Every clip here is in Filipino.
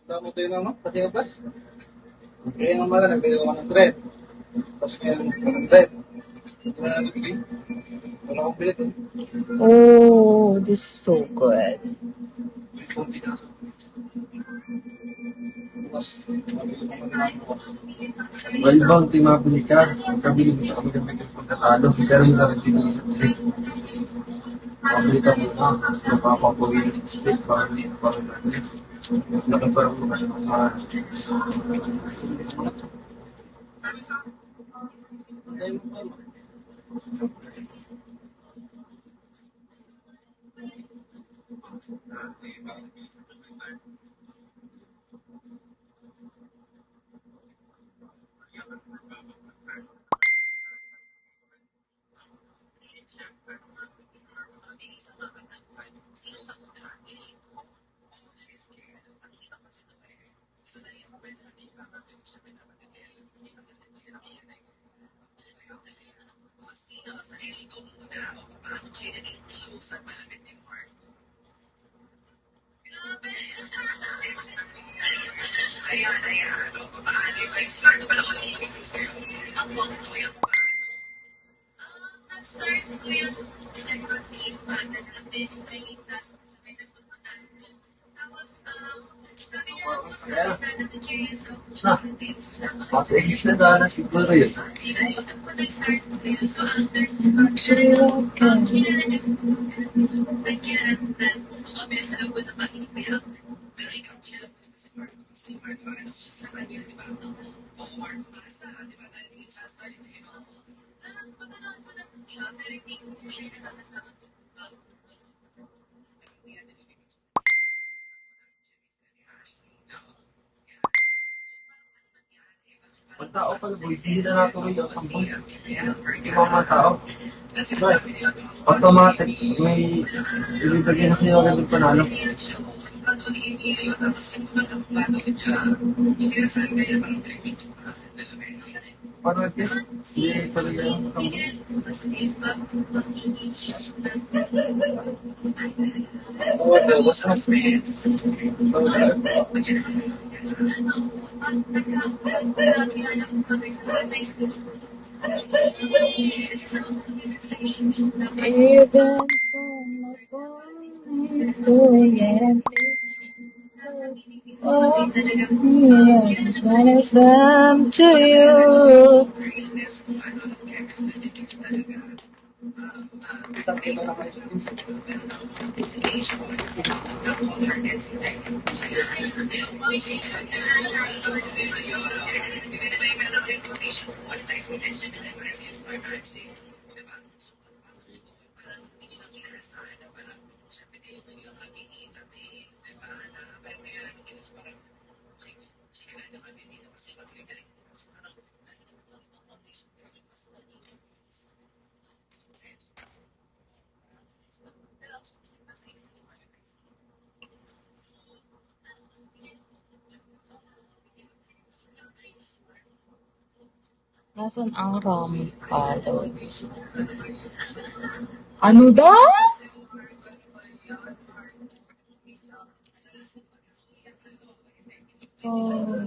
Damo tayo naman, pati ng plus. Kaya ng mga nagbigay ko ng thread. Tapos ngayon, ng thread. Ito na nabigay. Wala akong pilit eh. Oh, this is so good. May konti na. Bukas, mabili ko na bukas. Malibang timapili ka. Kabili mo sa magandang yung pagkatalo. Pero yung sabi sinili sa pilit. Mapili ka muna. Tapos napapapawin sa split para hindi na parang natin. Nakaparang mo kasi sa Time, time. Start ko yung second team, pagka na din yung tas may nagpupuntas ko. Tapos, sabi niya, nag-curious ko kung siya sa teams. Mas English na sana siguro yun. Pag po nag-start ko yun, so after, Welcome. kilala niyo po, nagkilala na kami sa labo na makinig ko yung pero ikaw kilala mo si Marco. Si Marco, ano siya sa kanya, di ba? O Marco Masa, di ba? Dahil yung chance started din ako. Papanood ko na po siya, pero hindi ko po siya nakakasama po. Ang tao pala boys, hindi na natuloy ang tambol. Yung mga tao. But, automatic, may ibibigay na sa'yo agad yung panalo. Paano ito? Hindi talaga yung tambol. Oo, bukas na. Even from the point to get oh, yeah, just when I come to you. Kita-kita na kayo sa Nasaan ang ram follow? Ano daw? Oh.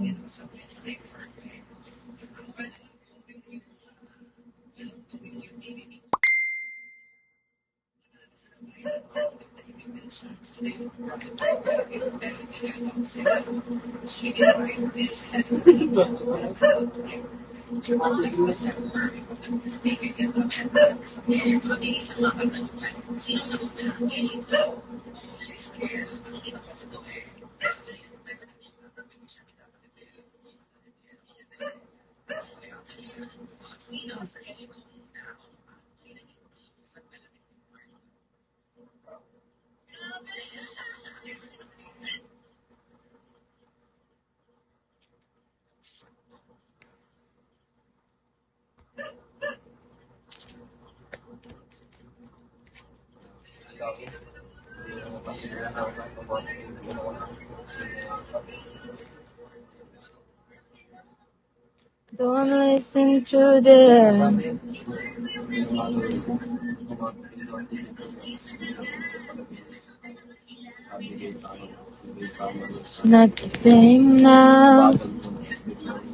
Don't listen to them. It's not the thing now.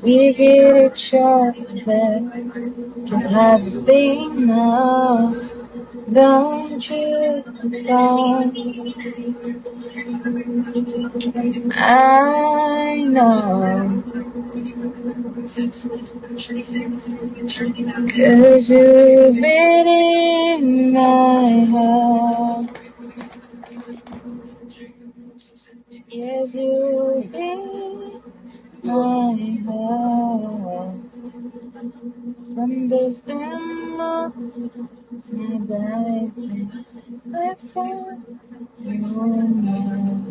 We get each other. Just have a thing now. Don't you come? I know. 'Cause you've been in my heart. Yes, you've been my heart. From December to my birthday, I found you now.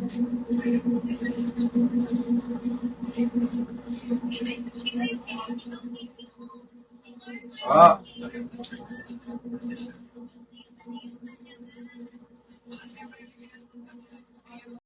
Ah,